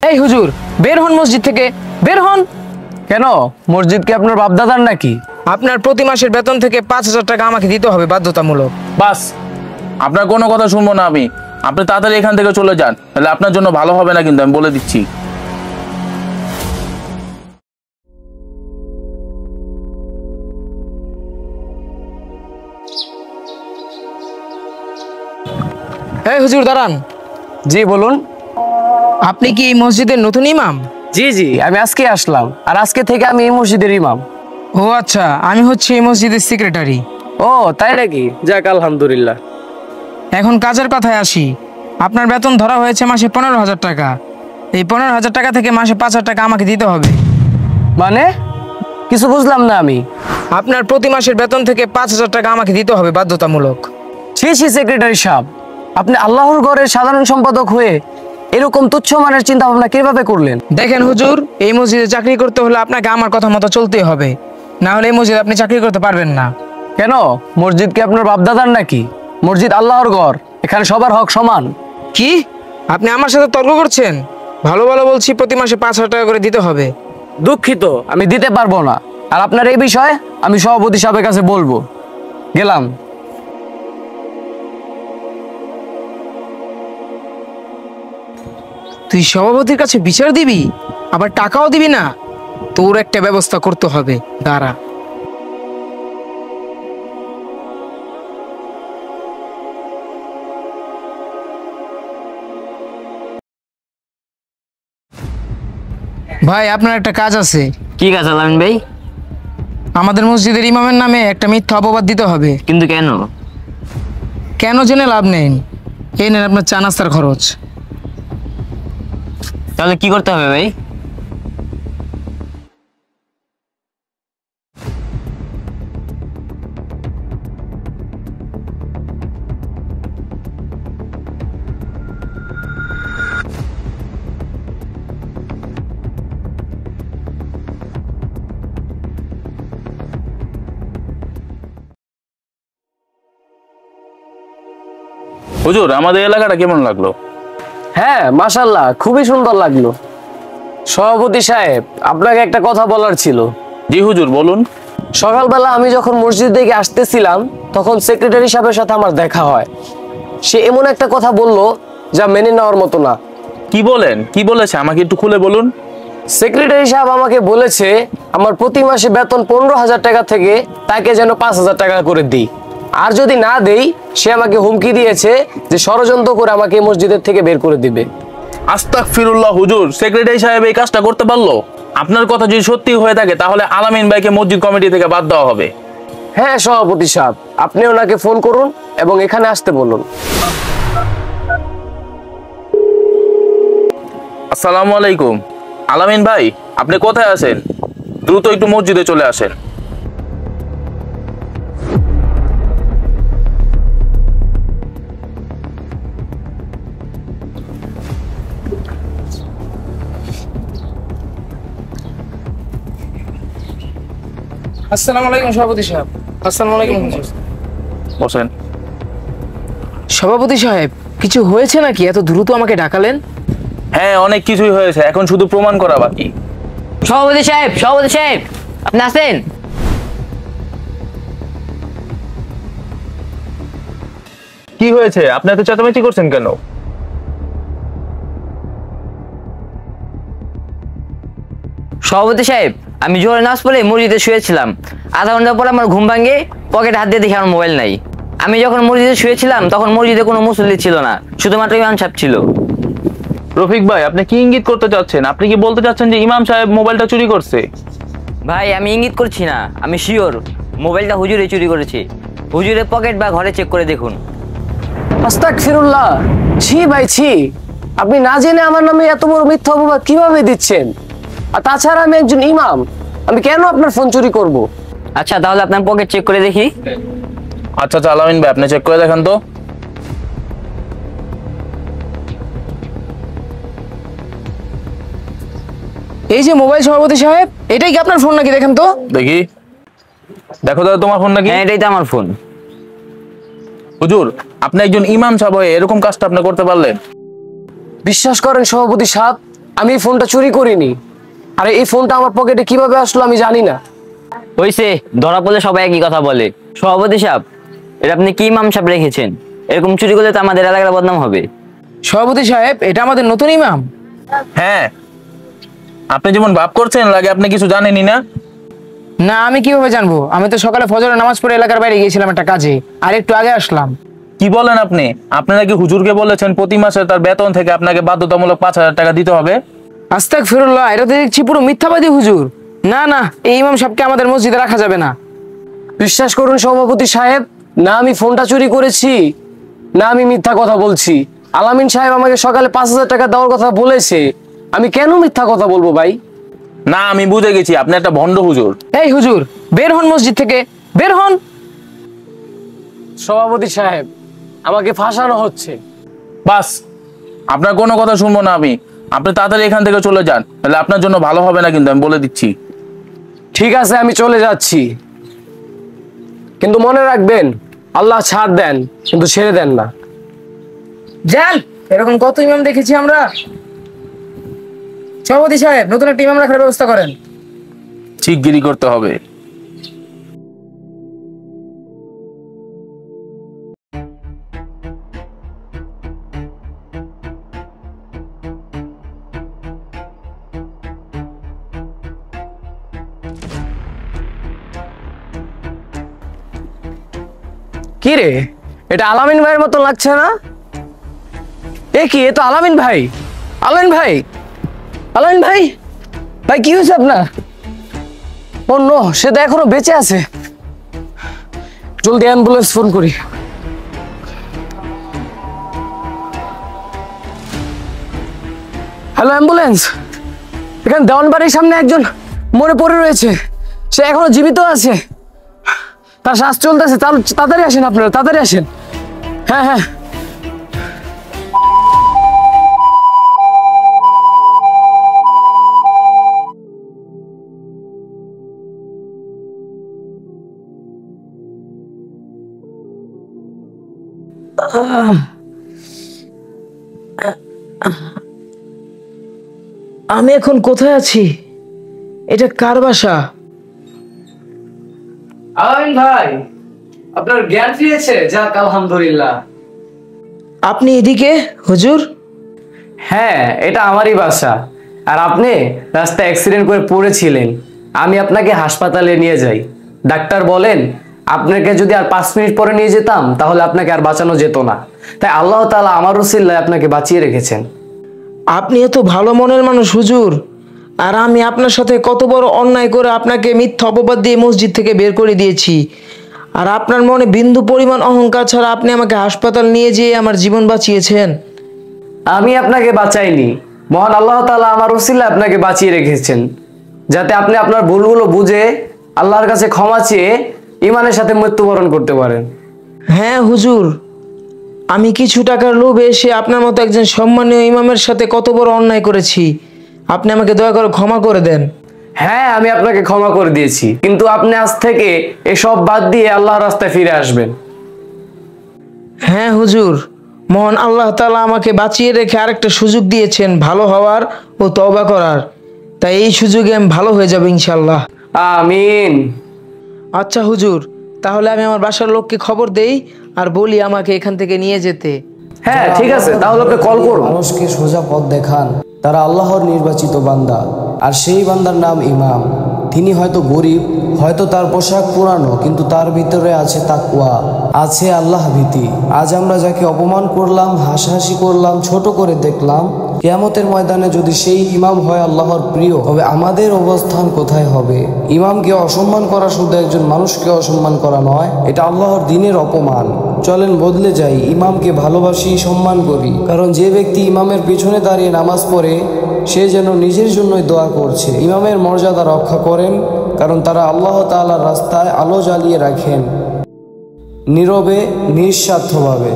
এই হুজুর বের হন মসজিদ থেকে, বের হন। কেন? মসজিদ কি আপনার বাপদাদার নাকি? আপনার প্রতি মাসের বেতন থেকে 5,000 টাকা আমাকে দিতে হবে বাধ্যতামূলক। বাস, আপনার কোনো কথা শুনবো না আমি। আপনি তাড়াতাড়ি এখান থেকে চলে যান, তাহলে আপনার জন্য ভালো হবে না, কিন্তু আমি বলে দিচ্ছি। এই হুজুর দাঁড়ান। জি বলুন। আপনি কি এই মসজিদের নতুন ইমাম? জি জি, আমি আজকে আসলাম, আর আজকে থেকে আমি এই মসজিদের ইমাম। ও আচ্ছা, আমি হচ্ছে এই মসজিদের সেক্রেটারি। ও তাই নাকি? যাক আলহামদুলিল্লাহ। এখন কাজের কথায় আসি। আপনার বেতন ধরা হয়েছে মাসে 15,000 টাকা। এই 15,000 টাকা থেকে মাসে 5,000 টাকা আমাকে দিতে হবে। মানে কিছু বুঝলাম না আমি। আপনার প্রতি মাসের বেতন থেকে 5,000 টাকা আমাকে দিতে হবে বাধ্যতামূলক। ছি ছি সেক্রেটারি সাহেব, আপনি আল্লাহর ঘরের সাধারণ সম্পাদক হয়ে এরকম তুচ্ছ মানের চিন্তা ভাবনা কিভাবে করলেন? দেখেন হুজুর, এই মসজিদে চাকরি করতে হলে আপনাকে আমার কথা মতো চলতেই হবে, না হলে এই মসজিদে আপনি চাকরি করতে পারবেন না। কেন? মসজিদ কি আপনার বাপদাদার নাকি? মসজিদ আল্লাহর ঘর, এখানে সবার হক সমান। কি? আপনি আমার সাথে তর্ক করছেন? ভালো ভালো বলছি, প্রতি মাসে 5,000 টাকা করে দিতে হবে। দুঃখিত, আমি দিতে পারবো না। আর আপনার এই বিষয়ে আমি সভাপতি সাহেবের কাছে বলবো। গেলাম। তুই সভাপতির কাছে বিচার দিবি, আবার টাকাও দিবি না? তোর একটা ব্যবস্থা করতে হবে, দাঁড়া। ভাই, আপনার একটা কাজ আছে। কি কাজ আলামিন ভাই? আমাদের মসজিদের ইমামের নামে একটা মিথ্যা অপবাদ দিতে হবে। কিন্তু কেন? কেন জেনে লাভ নেই। এই নেন আপনার চা নাস্তার খরচ। তাহলে কি করতে হবে ভাই? হুজুর, আমাদের এলাকাটা কেমন লাগলো? হ্যাঁ মাশাআল্লাহ, খুবই সুন্দর লাগলো। সভাপতি সাহেব, আপনাকে একটা কথা বলার ছিল। জি হুজুর, বলুন। সকালবেলা আমি যখন মসজিদ থেকে আসতেছিলাম, তখন সেক্রেটারি সাহেবের সাথে আমার দেখা হয়। সে এমন একটা কথা বলল যা মেনে নেওয়ার মতো না। কি বলেন? কি বলেছে আমাকে একটু খুলে বলুন। সেক্রেটারি সাহেব আমাকে বলেছে আমার প্রতি মাসে বেতন 15,000 টাকা থেকে তাকে যেন 5,000 টাকা করে দিই, আর যদি না দেই সে আমাকে হুমকি দিয়েছে যে ষড়যন্ত্র করে আমাকে এই মসজিদের থেকে বের করে দিবে। আস্তাগফিরুল্লাহ হুজুর, সেক্রেটারি সাহেব এই কাজটা করতে পারলো? আপনার কথা যদি সত্যি হয়ে থাকে তাহলে আলামিন ভাইকে মসজিদ কমিটি থেকে বাদ দেওয়া হবে। হ্যাঁ সভাপতি সাহেব, আপনি ওনাকে ফোন করুন এবং এখানে আসতে বলুন। আসসালামু আলাইকুম। আলামিন ভাই, আপনি কোথায় আছেন? দ্রুত একটু মসজিদে চলে আসেন। আসসালামু আলাইকুম সভাপতি সাহেব। আসসালামু আলাইকুম হুজুর। বসেন। সভাপতি সাহেব, কিছু হয়েছে নাকি এত দ্রুত আমাকে ডাকালেন? হ্যাঁ, অনেক কিছুই হয়েছে, এখন শুধু প্রমাণ করা বাকি। সভাপতি সাহেব, সভাপতি সাহেব, আপনি আছেন? কি হয়েছে? আপনি এত চেঁচামেচি করছেন কেন? সভাপতি সাহেব, আমি জোহরের নামাজ পড়ে মসজিদে শুয়েছিলাম। আধা ঘন্টা পর আমার ঘুম ভাঙে, পকেটে হাত দিয়ে দেখি আমার মোবাইল নাই। আমি যখন মসজিদে শুয়েছিলাম তখন মসজিদে কোনো মুসল্লি ছিল না, শুধুমাত্র ইমাম সাহেব ছিল। রফিক ভাই, আপনি কি ইঙ্গিত করতে চাচ্ছেন? আপনি কি বলতে চাচ্ছেন যে ইমাম সাহেব মোবাইলটা চুরি করছে? ভাই, আমি ইঙ্গিত করছি না, আমি শিওর মোবাইলটা হুজুরে চুরি করেছে। হুজুরের পকেট বা ঘরে চেক করে দেখুন। আস্তাগফিরুল্লাহ, ছি ভাই ছি। আপনি না জেনে আমার নামে এত বড় মিথ্যা অপবাদ কিভাবে দিচ্ছেন? আর তাছাড়া আমি একজন ইমাম, আমি কেন আপনার ফোন চুরি করব? আচ্ছা, তাহলে আপনার পকেট চেক করে দেখি। আচ্ছা আচ্ছা, আলামিন ভাই আপনি চেক করে দেখেন তো। এই যে মোবাইল সভাপতি সাহেব, এটাই কি আপনার ফোন নাকি? দেখেন তো। দেখি, দেখো দাদা, তোমার ফোন নাকি? হ্যাঁ, এটাই তো আমার ফোন। হুজুর, আপনি একজন ইমাম সাহেব হয়ে এরকম কাজটা আপনি করতে পারলেন? বিশ্বাস করেন সভাপতি সাহেব, আমি এই ফোনটা চুরি করিনি। আরে এই ফোনটা আমার পকেটে কিভাবে আসলো আমি জানি না। হইছে, ধরা পড়লে সবাই একই কথা বলে। সভাপতি সাহেব, এটা আপনি কি ইমাম সাহেব রেখেছেন? এরকম চুরি করলে তো আমাদের এলাকার বদনাম হবে। সভাপতি সাহেব, এটা আমাদের নতুন ইমাম। হ্যাঁ, আপনি যেমন ভাব করছেন লাগে আপনি কিছু জানেনই না। না, আমি কিভাবে জানবো? আমি তো সকালে ফজরের নামাজ পড়ে এলাকার বাইরে গিয়েছিলাম একটা কাজে, আর একটু আগে আসলাম। কি বলেন আপনি? আপনি নাকি হুজুরকে বলেছেন প্রতি মাসে তার বেতন থেকে আপনাকে বাধ্যতামূলক 5,000 টাকা দিতে হবে। আস্তাগফিরুল্লাহ, এটা তো দেখছি পুরো মিথ্যাবাদী হুজুর। না না, এই ইমাম সাহেবকে আমাদের মসজিদে রাখা যাবে না। বিশ্বাস করুন সভাপতি সাহেব, না আমি ফোনটা চুরি করেছি, না আমি মিথ্যা কথা বলছি। আলামিন সাহেব আমাকে সকালে 5,000 টাকা দেওয়ার কথা বলেছে, আমি কেন মিথ্যা কথা বলবো ভাই? না, আমি বুঝে গেছি আপনি একটা ভণ্ড হুজুর। এই হুজুর, বের হন মসজিদ থেকে, বের হন। সভাপতি সাহেব, আমাকে ফাঁসানো হচ্ছে। বাস, আপনার কোনো কথা শুনবো না আমি। আপনি তাড়াতাড়ি এখান থেকে চলে যান, তাহলে আপনার জন্য ভালো হবে না, কিন্তু আমি বলে দিচ্ছি। ঠিক আছে, আমি চলে যাচ্ছি, কিন্তু মনে রাখবেন আল্লাহ ছাড় দেন কিন্তু ছেড়ে দেন না। যান, এরকম কত ইমাম দেখেছি আমরা। সভাপতি সাহেব, নতুন একটা ইমাম রাখার ব্যবস্থা করেন। শিগগিরই করতে হবে। কি রে, এটা আলামিন ভাইয়ের মতো লাগছে না? এ কি, এ তো আলামিন ভাই। আলামিন ভাই, আলামিন ভাই, ভাই কি হয়েছে আপনার? ও নো, সে তো এখনো বেঁচে আছে। জলদি অ্যাম্বুলেন্স ফোন করি। হ্যালো অ্যাম্বুলেন্স, এখানে দেওয়ানবাড়ির সামনে একজন মরে পড়ে রয়েছে, সে এখনো জীবিত আছে, তার শ্বাস চলতেছে। তাড়াতাড়ি আসেন, আপনারা তাড়াতাড়ি আসেন। হ্যাঁ হ্যাঁ। আমি এখন কোথায় আছি? এটা কার বাসা? আলামিন ভাই, আপনার জ্ঞান ফিরেছে? যাক আলহামদুলিল্লাহ। আপনি এদিকে হুজুর? হ্যাঁ, এটা আমারই বাসা। আর আপনি রাস্তায় অ্যাক্সিডেন্ট করে পড়েছিলেন, আমি আপনাকে হাসপাতালে নিয়ে যাই। ডাক্তার বলেন আপনাকে যদি আর 5 মিনিট পরে নিয়ে যেতাম তাহলে আপনাকে আর বাঁচানো যেত না, তাই আল্লাহ তাআলা আমার ওসিলায় আপনাকে বাঁচিয়ে রেখেছেন। আপনি এত ভালো মনের মানুষ হুজুর, আর আমি আপনার সাথে কত বড় অন্যায় করে আপনাকে মিথ্যা অপবাদ দিয়ে মসজিদ থেকে বের করে দিয়েছি, আর আপনার মনে বিন্দু পরিমাণ অহংকার ছাড়া আপনি আমাকে হাসপাতাল নিয়ে যেয়ে আমার জীবন বাঁচিয়েছেন। আমি আপনাকে বাঁচাইনি, মহান আল্লাহ তাআলা আমার ওসিলায় আপনাকে বাঁচিয়ে রেখেছেন, যাতে আপনি আপনার ভুলগুলো বুঝে আল্লাহর কাছে ক্ষমা চেয়ে ঈমানের সাথে মৃত্যুবরণ করতে পারেন। হ্যাঁ হুজুর, আমি কিছু টাকার লোভে এসে আপনার মতো একজন সম্মানীয় ইমামের সাথে কত বড় অন্যায় করেছি। আপনি আমাকে দয়া করে ক্ষমা করে দেন। হ্যাঁ, আমি আপনাকে ক্ষমা করে দিয়েছি, কিন্তু আপনি আজ থেকে এসব বাদ দিয়ে আল্লাহর রাস্তায় ফিরে আসবেন। হ্যাঁ হুজুর, মহান আল্লাহ তাআলা আমাকে বাঁচিয়ে রেখে আরেকটা সুযোগ দিয়েছেন ভালো হওয়ার ও তওবা করার, তাই এই সুযোগে আমি ভালো হয়ে যাব ইনশাল্লাহ। আমিন। আচ্ছা হুজুর, তাহলে আমি আমার বাসার লোককে খবর দেই আর বলি আমাকে এখান থেকে নিয়ে যেতে। হ্যাঁ ঠিক আছে, তাহলে ওকে কল করুন। মানুষকে সোজা পথ দেখান, তারা আল্লাহর নির্বাচিত বান্দা, আর সেই বান্দার নাম ইমাম। তিনি হয়তো গরিব, হয়তো তার পোশাক পুরানো, কিন্তু তার ভিতরে আছে তাকওয়া, আছে আল্লাহ ভীতি। আজ আমরা যাকে অপমান করলাম, হাসাহাসি করলাম, ছোট করে দেখলাম, কিয়ামতের ময়দানে যদি সেই ইমাম হয় আল্লাহর প্রিয়, তবে আমাদের অবস্থান কোথায় হবে? ইমামকে অসম্মান করা শুধু একজন মানুষকে অসম্মান করা নয়, এটা আল্লাহর দ্বীনের অপমান। চলেন বদলে যাই, ইমামকে ভালোবাসি, সম্মান করি, কারণ যে ব্যক্তি ইমামের পিছনে দাঁড়িয়ে নামাজ পড়ে সে যেন নিজের জন্যই দোয়া করছে। ইমামের মর্যাদা রক্ষা করেন, কারণ তারা আল্লাহ তাআলার রাস্তায় আলো জ্বালিয়ে রাখেন, নীরবে নিঃস্বার্থভাবে।